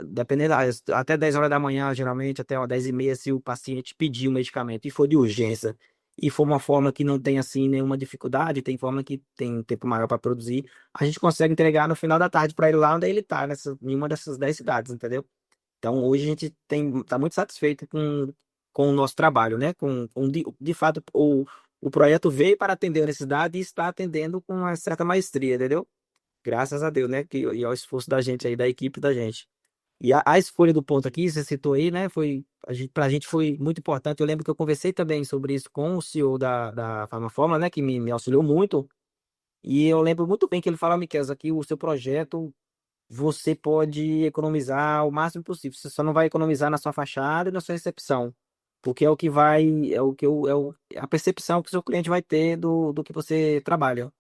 Dependendo, até 10 horas da manhã, geralmente, até umas 10h30, se o paciente pedir o medicamento e for de urgência, e for uma forma que não tem, assim, nenhuma dificuldade, tem forma que tem um tempo maior para produzir, a gente consegue entregar no final da tarde para ele lá onde ele está, em uma dessas 10 cidades, entendeu? Então, hoje a gente tá muito satisfeito com o nosso trabalho, né? De fato, o projeto veio para atender a necessidade e está atendendo com uma certa maestria, entendeu? Graças a Deus, né? E ao esforço da gente aí, da equipe da gente. E a escolha do ponto aqui, você citou aí, né? Pra gente foi muito importante. Eu lembro que eu conversei também sobre isso com o CEO da Farmaforma, né? Que me auxiliou muito. E eu lembro muito bem que ele falou, Miquel, aqui o seu projeto você pode economizar o máximo possível. Você só não vai economizar na sua fachada e na sua recepção. Porque é o que vai, é o que eu, é o- é a percepção que o seu cliente vai ter do que você trabalha.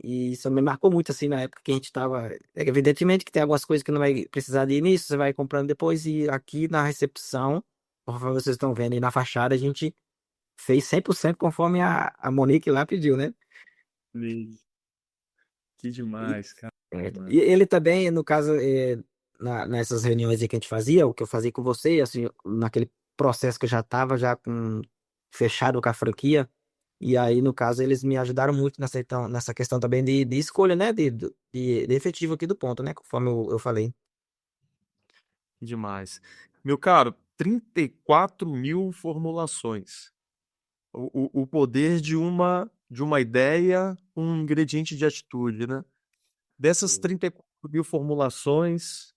E isso me marcou muito, assim, na época que a gente estava. Evidentemente que tem algumas coisas que não vai precisar de início, você vai comprando depois. E aqui na recepção, conforme vocês estão vendo aí na fachada, a gente fez 100% conforme a Monique lá pediu, né? Sim. Que E, demais, cara. e ele também, no caso, nessas reuniões aí que a gente fazia, o que eu fazia com você, assim, naquele processo que eu já estava já fechado com a franquia. E aí, no caso, eles me ajudaram muito nessa questão também de escolha, né? De efetivo aqui do ponto, né? Conforme eu falei. Que demais. Meu caro, 34.000 formulações. O poder de uma ideia, um ingrediente de atitude, né? Dessas 34.000 formulações,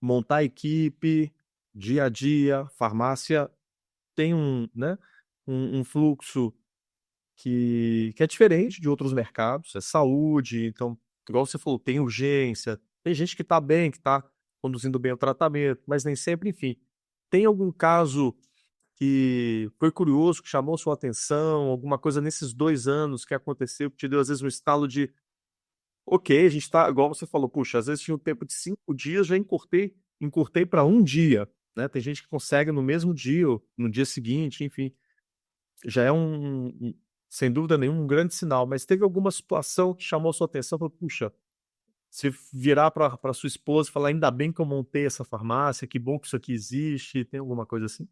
montar a equipe, dia a dia, farmácia tem né, um fluxo que é diferente de outros mercados, é saúde, então, igual você falou, tem urgência, tem gente que está bem, que está conduzindo bem o tratamento, mas nem sempre, enfim. Tem algum caso que foi curioso, que chamou sua atenção, alguma coisa nesses 2 anos que aconteceu, que te deu, às vezes, um estalo de, ok, a gente está, igual você falou, puxa, às vezes tinha um tempo de 5 dias, já encurtei para um dia, né? Tem gente que consegue no mesmo dia, ou no dia seguinte, enfim já é sem dúvida nenhuma, um grande sinal. Mas teve alguma situação que chamou sua atenção? Falou, puxa, se virar para sua esposa e falar, ainda bem que eu montei essa farmácia, que bom que isso aqui existe, tem alguma coisa assim?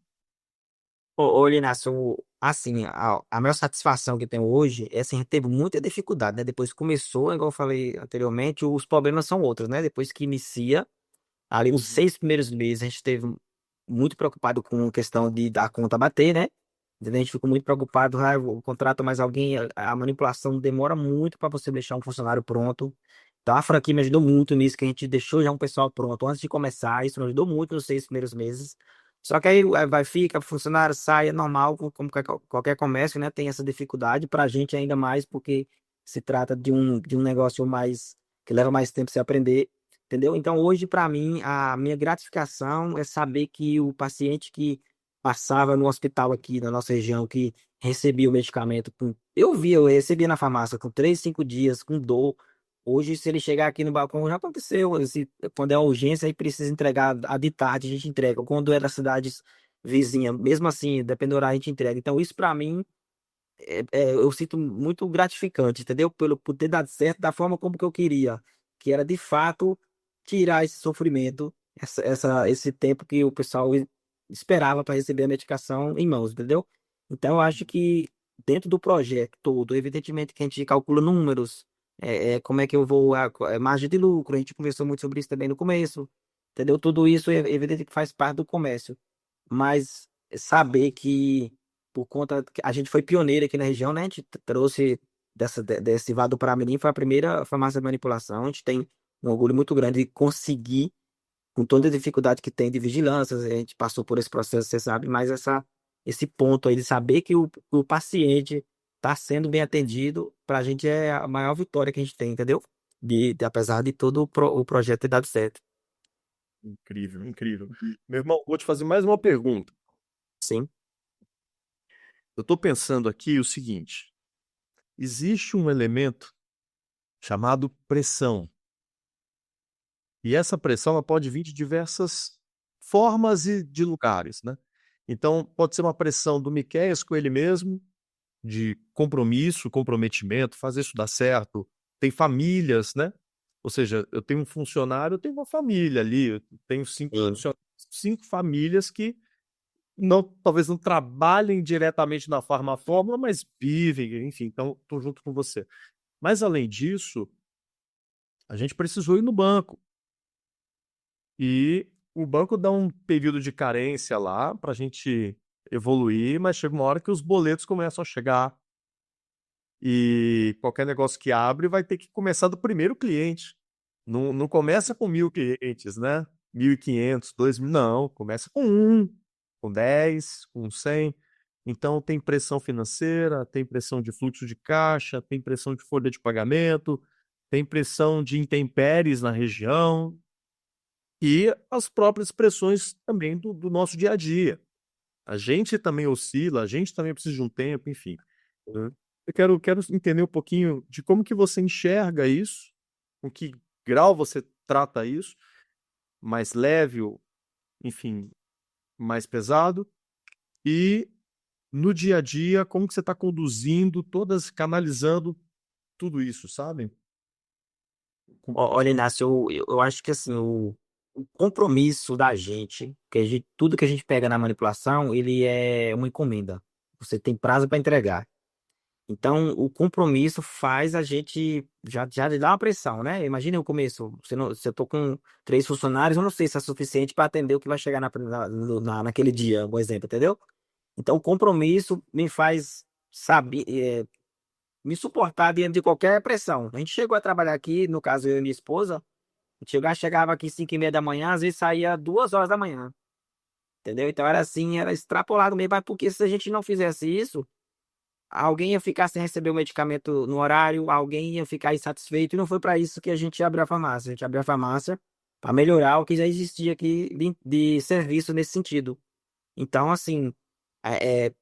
Ô, Linácio, assim, a maior satisfação que eu tenho hoje é assim, teve muita dificuldade, né? Depois que começou, igual eu falei anteriormente, os problemas são outros, né? Depois que inicia, ali os Uhum. 6 primeiros meses, a gente esteve muito preocupado com a questão de da conta bater, né? A gente ficou muito preocupado, contrata mais alguém, a manipulação demora muito para você deixar um funcionário pronto. Então a franquia me ajudou muito nisso, que a gente deixou já um pessoal pronto antes de começar, isso me ajudou muito nos 6 primeiros meses. Só que aí vai, fica, funcionário sai, é normal, como qualquer comércio, né? Tem essa dificuldade, para a gente ainda mais, porque se trata de um negócio mais, que leva mais tempo se aprender. Entendeu? Então, hoje, para mim, a minha gratificação é saber que o paciente que passava no hospital aqui na nossa região, que recebia o medicamento, eu recebia na farmácia com 3, 5 dias, com dor. Hoje, se ele chegar aqui no balcão, já aconteceu. Quando é uma urgência e precisa entregar de tarde, a gente entrega. Quando é das cidades vizinhas, mesmo assim, dependendo do horário, a gente entrega. Então, isso para mim eu sinto muito gratificante, entendeu? Por ter dado certo da forma como que eu queria, que era de fato tirar esse sofrimento, esse tempo que o pessoal esperava para receber a medicação em mãos, entendeu? Então, eu acho que dentro do projeto todo, evidentemente que a gente calcula números, como é que eu vou, margem de lucro, a gente conversou muito sobre isso também no começo, entendeu? Tudo isso é evidente que faz parte do comércio, mas saber que por conta que a gente foi pioneiro aqui na região, né? A gente trouxe desse Vado para Mirim, foi a primeira farmácia de manipulação. A gente tem um orgulho muito grande de conseguir, com toda a dificuldade que tem de vigilância, a gente passou por esse processo, você sabe, mas esse ponto aí de saber que o paciente está sendo bem atendido, para a gente é a maior vitória que a gente tem, entendeu? Apesar de todo o projeto ter dado certo. Incrível, incrível. Meu irmão, vou te fazer mais uma pergunta. Sim. Eu estou pensando aqui o seguinte: existe um elemento chamado pressão. E essa pressão ela pode vir de diversas formas e de lugares, né? Então, pode ser uma pressão do Miquéias com ele mesmo, de compromisso, comprometimento, fazer isso dar certo. Tem famílias, né? ou seja, eu tenho um funcionário, eu tenho uma família ali, eu tenho 5 Sim. funcionários, 5 famílias que não, talvez não trabalhem diretamente na Farmafórmula, mas vivem, enfim, então estou junto com você. Mas além disso, a gente precisou ir no banco. E o banco dá um período de carência lá para a gente evoluir, mas chega uma hora que os boletos começam a chegar. E qualquer negócio que abre vai ter que começar do primeiro cliente. Não, não começa com 1.000 clientes, né? 1.500, 2.000, não. Começa com um, com 10, com 100. Então tem pressão financeira, tem pressão de fluxo de caixa, tem pressão de folha de pagamento, tem pressão de intempéries na região e as próprias pressões também do nosso dia a dia. A gente também oscila, a gente também precisa de um tempo, enfim. Né? Eu quero entender um pouquinho de como que você enxerga isso, com que grau você trata isso, mais leve, ou, enfim, mais pesado, e no dia a dia, como que você está conduzindo, todas, canalizando tudo isso, sabe? Com- Olha, Inácio, eu acho que assim, o compromisso da gente, tudo que a gente pega na manipulação, ele é uma encomenda. Você tem prazo para entregar. Então, o compromisso faz a gente já lhe dar uma pressão, né? Imagina o começo, se eu tô com 3 funcionários, eu não sei se é suficiente para atender o que vai chegar naquele dia, um exemplo, entendeu? Então, o compromisso me faz saber, me suportar diante de qualquer pressão. A gente chegou a trabalhar aqui, no caso eu e minha esposa, chegava aqui 5h30 da manhã, às vezes saía 2 horas da manhã, entendeu? Então era assim, era extrapolado mesmo, mas porque se a gente não fizesse isso, alguém ia ficar sem receber o medicamento no horário, alguém ia ficar insatisfeito, e não foi para isso que a gente abriu a farmácia. A gente abriu a farmácia para melhorar o que já existia aqui de serviço nesse sentido. Então, assim,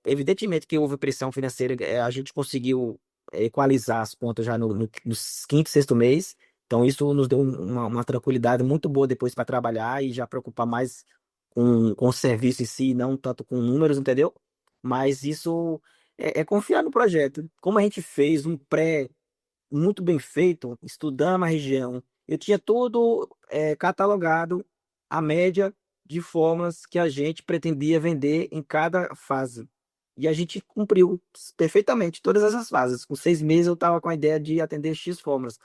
evidentemente que houve pressão financeira, a gente conseguiu equalizar as contas já nos quinto, sexto mês. Então, isso nos deu uma tranquilidade muito boa depois para trabalhar e já preocupar mais com o serviço em si, não tanto com números, entendeu? Mas isso é confiar no projeto. Como a gente fez um pré muito bem feito, estudando a região. Eu tinha tudo catalogado, a média de formas que a gente pretendia vender em cada fase. E a gente cumpriu perfeitamente todas essas fases. Com 6 meses eu estava com a ideia de atender X formas.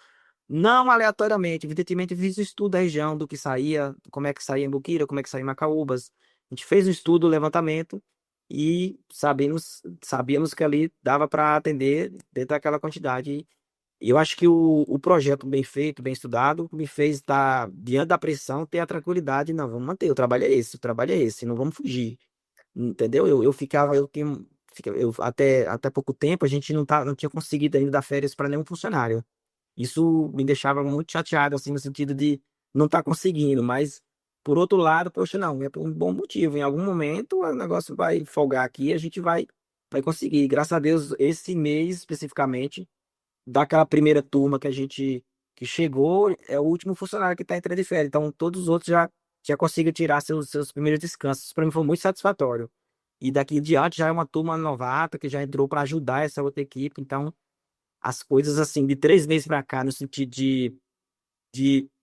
Não aleatoriamente, evidentemente fiz o estudo da região, do que saía, como é que saía em Buquira, como é que saía em Macaúbas. A gente fez o estudo, o levantamento e sabíamos que ali dava para atender dentro daquela quantidade. E eu acho que o projeto bem feito, bem estudado, me fez estar diante da pressão, ter a tranquilidade, não, vamos manter, o trabalho é esse, não vamos fugir, entendeu? Eu ficava, eu tinha, eu, até pouco tempo, a gente não tinha conseguido ainda dar férias para nenhum funcionário. Isso me deixava muito chateado, assim, no sentido de não estar conseguindo, mas, por outro lado, poxa, não, é por um bom motivo, em algum momento o negócio vai folgar aqui, a gente vai conseguir. Graças a Deus, esse mês, especificamente, daquela primeira turma que chegou, é o último funcionário que está entrando de férias. Então, todos os outros já conseguiram tirar seus primeiros descansos. Para mim foi muito satisfatório. E daqui em diante já é uma turma novata que já entrou para ajudar essa outra equipe. Então, as coisas assim, de 3 meses para cá, no sentido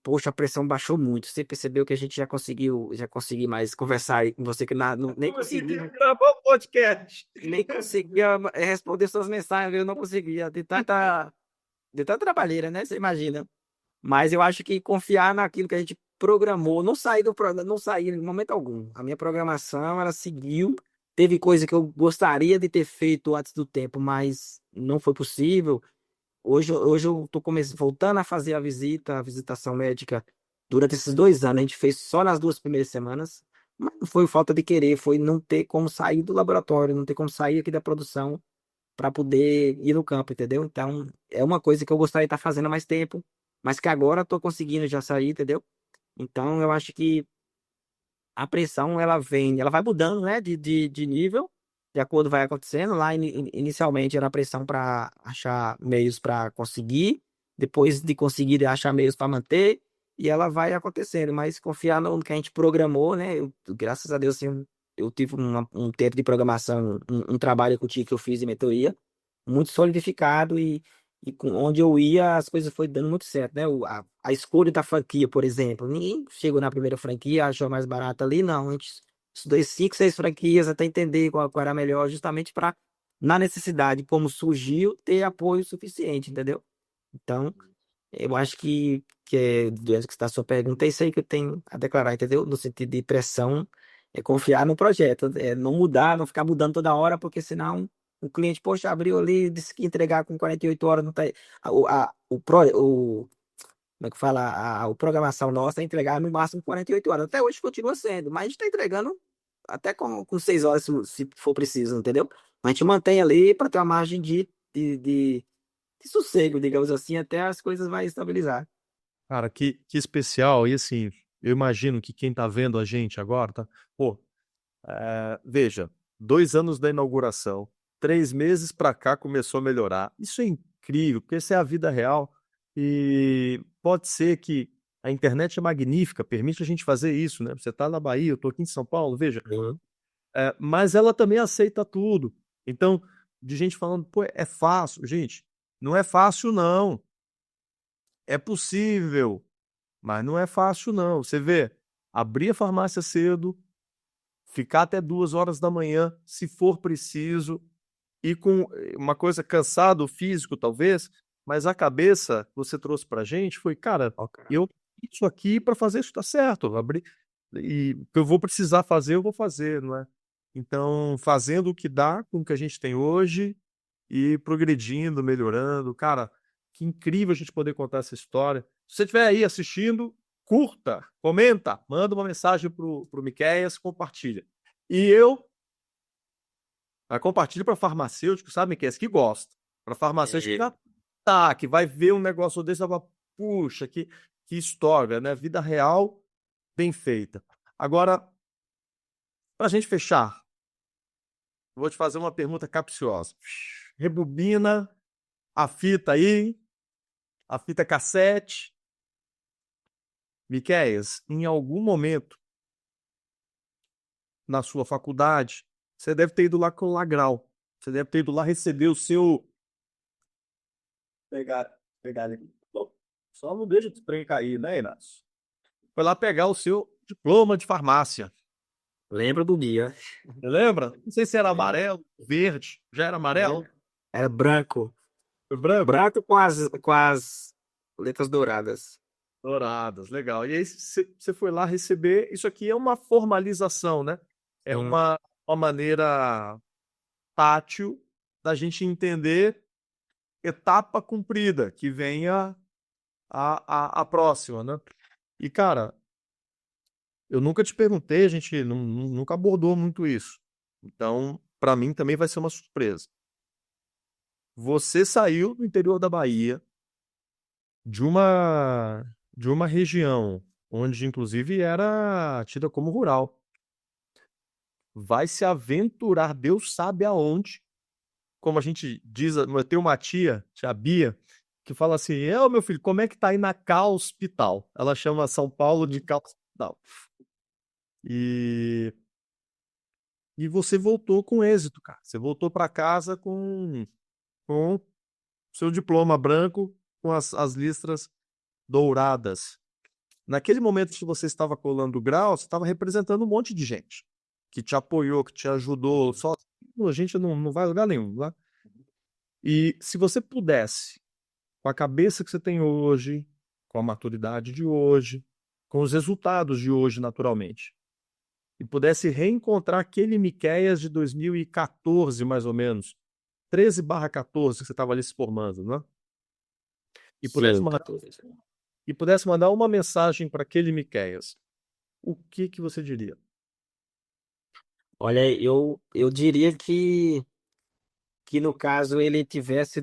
poxa, a pressão baixou muito. Você percebeu que a gente já consegui mais conversar aí com você, que nem consegui, Gravou o podcast. nem conseguia responder suas mensagens, eu não conseguia, de tanta trabalheira, né? Você imagina. Mas eu acho que confiar naquilo que a gente programou, não sair do programa, não sair em momento algum. A minha programação, ela seguiu. Teve coisa que eu gostaria de ter feito antes do tempo, mas não foi possível. Hoje eu tô voltando a fazer a visitação médica. Durante esses 2 anos, a gente fez só nas 2 primeiras semanas. Mas não foi falta de querer, foi não ter como sair do laboratório, não ter como sair aqui da produção para poder ir no campo, entendeu? Então, é uma coisa que eu gostaria de estar fazendo há mais tempo, mas que agora estou conseguindo já sair, entendeu? Então, eu acho que a pressão, ela vai mudando, né, de nível, de acordo com o que vai acontecendo. Lá, inicialmente, era a pressão para achar meios para conseguir, depois de conseguir achar meios para manter, e ela vai acontecendo, mas confiar no que a gente programou, né, graças a Deus, assim, eu tive um tempo de programação, um trabalho que eu fiz em mentoria, muito solidificado e com onde eu ia, as coisas foi dando muito certo, né? A escolha da franquia, por exemplo. Ninguém chegou na primeira franquia, achou mais barata ali, não. A gente estudou 5, 6 franquias até entender qual era a melhor, justamente para, na necessidade, como surgiu, ter apoio suficiente, entendeu? Então, eu acho que é, dentro que está a sua pergunta, é isso aí que eu tenho a declarar, entendeu? No sentido de pressão, é confiar no projeto, é não mudar, não ficar mudando toda hora, porque senão o cliente, poxa, abriu ali, disse que ia entregar com 48 horas, não tá. Como é que fala? A programação nossa é entregar no máximo 48 horas. Até hoje continua sendo, mas a gente está entregando até com 6 horas, se for preciso, entendeu? A gente mantém ali para ter uma margem de sossego, digamos assim, até as coisas vai estabilizar. Cara, que especial. E assim, eu imagino que quem tá vendo a gente agora, tá? Pô, veja, 2 anos da inauguração, 3 meses para cá começou a melhorar. Isso é incrível, porque essa é a vida real. E pode ser que a internet é magnífica, permite a gente fazer isso, né? Você tá na Bahia, eu tô aqui em São Paulo, veja. Uhum. Mas ela também aceita tudo. Então, de gente falando, pô, é fácil. Gente, não é fácil, não. É possível, mas não é fácil, não. Você vê, abrir a farmácia cedo, ficar até 2 horas da manhã, se for preciso, e com uma coisa cansado físico, talvez, mas a cabeça que você trouxe pra gente foi, cara, Ó, cara. eu fiz isso aqui para fazer isso dar certo. Abrir, e o que eu vou precisar fazer, eu vou fazer, não é? Então, fazendo o que dá com o que a gente tem hoje e progredindo, melhorando. Cara, que incrível a gente poder contar essa história. Se você estiver aí assistindo, curta, comenta, manda uma mensagem pro Miqueias, compartilha. E eu compartilho para farmacêutico, sabe, Miqueias, que gosta. Para farmacêutico que Entendi. já tá, que vai ver um negócio desse e vai falar, puxa, que história, né? Vida real, bem feita. Agora, para a gente fechar, vou te fazer uma pergunta capciosa. Rebobina a fita aí, a fita cassete. Miqueias, em algum momento na sua faculdade, você deve ter ido lá com o Lagral. Você deve ter ido lá receber o seu. Pegar, pegar ali. Bom, só não deixa de trem cair, né, Inácio? Foi lá pegar o seu diploma de farmácia. Lembro do dia. Você lembra? Não sei se era Lembro. amarelo, verde. Já era amarelo? Era branco. Foi branco? Branco com as letras douradas. Douradas, legal. E aí você foi lá receber. Isso aqui é uma formalização, né? É Sim. uma maneira tátil da gente entender etapa cumprida, que venha a próxima, né? E, cara, eu nunca te perguntei, a gente nunca abordou muito isso. Então, para mim também vai ser uma surpresa. Você saiu do interior da Bahia, de uma região onde, inclusive, era tida como rural. Vai se aventurar, Deus sabe aonde, como a gente diz, eu tenho uma tia Bia, que fala assim: meu filho, como é que tá aí na Cal Hospital? Ela chama São Paulo de Cal Hospital. E, e você voltou com êxito, cara. Você voltou para casa com seu diploma branco, com as listras douradas. Naquele momento que você estava colando o grau, você estava representando um monte de gente que te apoiou, que te ajudou. Só a gente não vai a lugar nenhum, lá. E se você pudesse, com a cabeça que você tem hoje, com a maturidade de hoje, com os resultados de hoje, naturalmente, e pudesse reencontrar aquele Miqueias de 2014, mais ou menos, 13/14, que você estava ali se formando, né? E pudesse Sim, mandar, 14. e pudesse mandar uma mensagem para aquele Miqueias, o que você diria? Olha, eu diria que no caso ele tivesse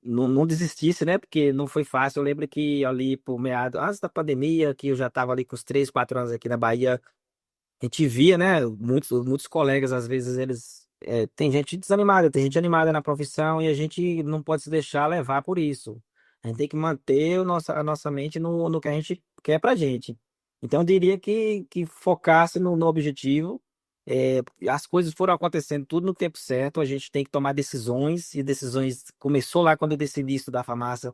não desistisse, né? Porque não foi fácil. Eu lembro que ali por meados antes da pandemia, que eu já estava ali com os 3, 4 anos aqui na Bahia, a gente via, né? Muitos colegas, às vezes, tem gente desanimada, tem gente animada na profissão e a gente não pode se deixar levar por isso. A gente tem que manter a nossa mente no que a gente quer pra gente. Então, eu diria que focasse no objetivo, as coisas foram acontecendo tudo no tempo certo, a gente tem que tomar decisões, e decisões começou lá quando eu decidi estudar farmácia.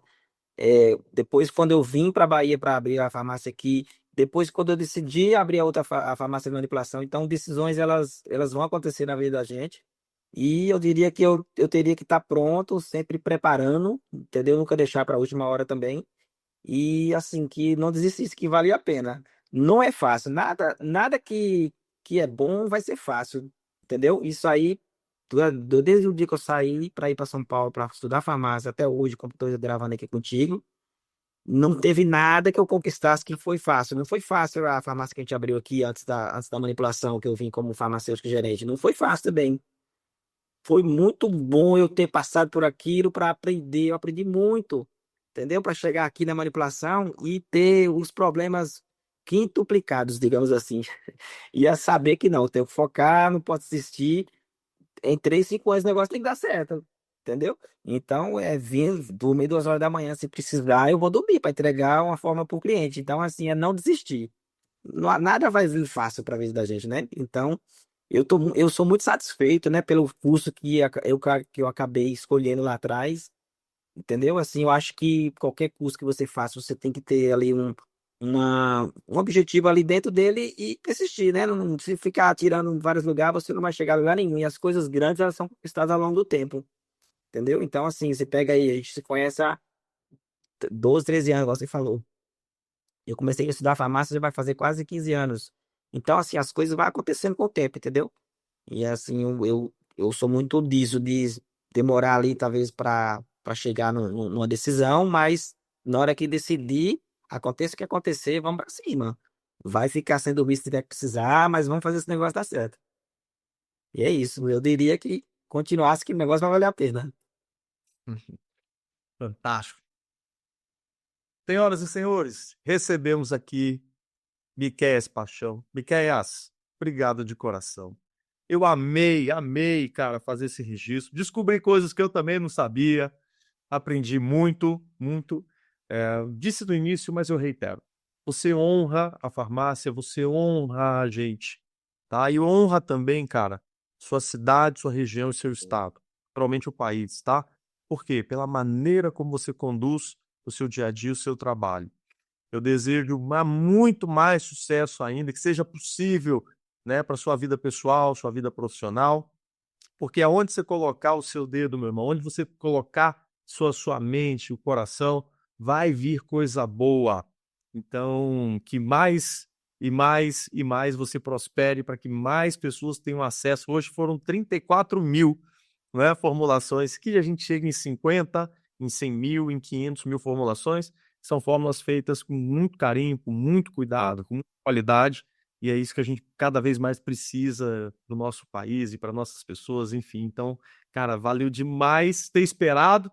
Depois, quando eu vim para Bahia para abrir a farmácia aqui, depois, quando eu decidi abrir a outra a farmácia de manipulação, então decisões elas vão acontecer na vida da gente. E eu diria que eu teria que estar pronto, sempre preparando, entendeu? Nunca deixar para a última hora também. E assim, que não desistisse, que valia a pena. Não é fácil, nada que é bom vai ser fácil, entendeu? Isso aí, desde o dia que eu saí para ir para São Paulo para estudar farmácia até hoje, como estou gravando aqui contigo, não teve nada que eu conquistasse que foi fácil. Não foi fácil a farmácia que a gente abriu aqui antes da manipulação, que eu vim como farmacêutico gerente. Não foi fácil também. Foi muito bom eu ter passado por aquilo para aprender. Eu aprendi muito, entendeu? Para chegar aqui na manipulação e ter os problemas quintuplicados, digamos assim. E a saber que não, eu tenho que focar, não posso desistir. Em 3, 5 anos o negócio tem que dar certo, entendeu? Então, vir dormir 2 horas da manhã, se precisar, eu vou dormir para entregar uma forma para o cliente. Então, assim, é não desistir. Nada vai vir fácil para a vida da gente, né? Então, eu sou muito satisfeito, né, pelo curso que eu acabei escolhendo lá atrás, entendeu? Assim, eu acho que qualquer curso que você faça, você tem que ter ali um objetivo ali dentro dele e persistir, né? Não, se ficar atirando em vários lugares, você não vai chegar a lugar nenhum. E as coisas grandes, elas são conquistadas ao longo do tempo, entendeu? Então, assim, você pega aí, a gente se conhece há 12, 13 anos, igual você falou. Eu comecei a estudar farmácia já vai fazer quase 15 anos. Então, assim, as coisas vão acontecendo com o tempo, entendeu? E assim, eu sou muito disso, de demorar ali, talvez, para chegar numa decisão, mas na hora que decidir, aconteça o que acontecer, vamos para cima. Vai ficar sem dormir se tiver que precisar, mas vamos fazer esse negócio dar certo. E é isso, eu diria que continuasse que o negócio vai valer a pena. Fantástico. Senhoras e senhores, recebemos aqui Miquéias Paixão. Miquéias, obrigado de coração. Eu amei, cara, fazer esse registro. Descobri coisas que eu também não sabia. Aprendi muito, muito. Disse no início, mas eu reitero. Você honra a farmácia, você honra a gente, tá? E honra também, cara, sua cidade, sua região e seu estado. Naturalmente o país, tá? Por quê? Pela maneira como você conduz o seu dia a dia, o seu trabalho. Eu desejo muito mais sucesso ainda, que seja possível, né, para sua vida pessoal, sua vida profissional, porque aonde você colocar o seu dedo, meu irmão, onde você colocar sua mente, o coração, vai vir coisa boa. Então, que mais e mais e mais você prospere para que mais pessoas tenham acesso. Hoje foram 34.000, né, formulações, que a gente chega em 50, em 100 mil, em 500 mil formulações. São fórmulas feitas com muito carinho, com muito cuidado, com muita qualidade, e é isso que a gente cada vez mais precisa do nosso país e para nossas pessoas, enfim. Então, cara, valeu demais ter esperado,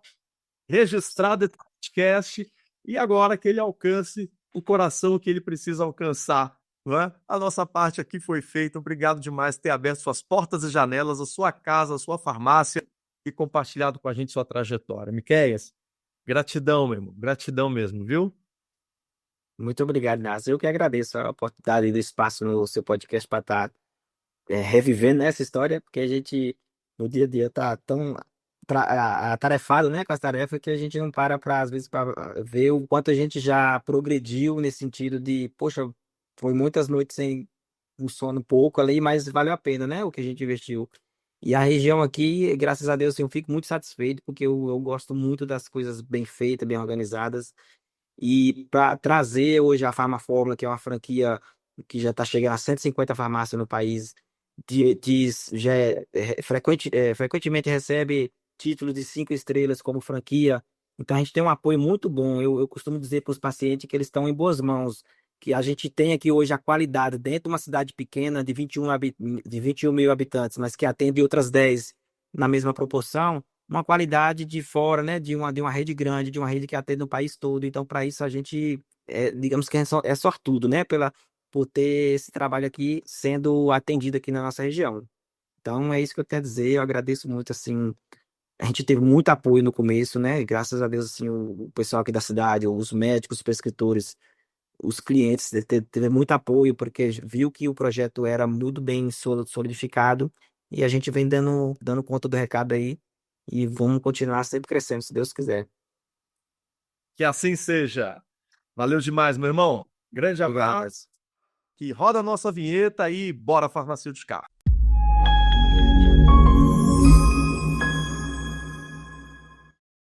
registrado esse podcast e agora que ele alcance o coração que ele precisa alcançar. Não é? A nossa parte aqui foi feita. Obrigado demais por ter aberto suas portas e janelas, a sua casa, a sua farmácia e compartilhado com a gente sua trajetória. Miquéias, gratidão, meu irmão. Gratidão mesmo, viu? Muito obrigado, Inácio. Eu que agradeço a oportunidade e do espaço no seu podcast para estar revivendo essa história, porque a gente no dia a dia tá tão atarefado, né, com as tarefas que a gente não para às vezes para ver o quanto a gente já progrediu nesse sentido de, poxa, foi muitas noites sem um sono pouco ali, mas valeu a pena, né, o que a gente investiu. E a região aqui, graças a Deus, assim, eu fico muito satisfeito, porque eu gosto muito das coisas bem feitas, bem organizadas. E para trazer hoje a Farmafórmula, que é uma franquia que já está chegando a 150 farmácias no país, já frequentemente recebe títulos de 5 estrelas como franquia. Então a gente tem um apoio muito bom. Eu costumo dizer para os pacientes que eles estão em boas mãos, que a gente tem aqui hoje a qualidade dentro de uma cidade pequena de 21 mil habitantes, mas que atende outras 10 na mesma proporção, uma qualidade de fora, né, de uma rede grande, de uma rede que atende o país todo. Então, para isso, a gente, digamos que é sortudo, né, por ter esse trabalho aqui sendo atendido aqui na nossa região. Então, é isso que eu quero dizer. Eu agradeço muito, assim, a gente teve muito apoio no começo, né, e graças a Deus, assim, o pessoal aqui da cidade, os médicos, os prescritores, os clientes, teve muito apoio, porque viu que o projeto era muito bem solidificado e a gente vem dando conta do recado aí e vamos continuar sempre crescendo, se Deus quiser. Que assim seja. Valeu demais, meu irmão. Grande Obrigado. abraço. Que roda a nossa vinheta e bora farmacêuticar.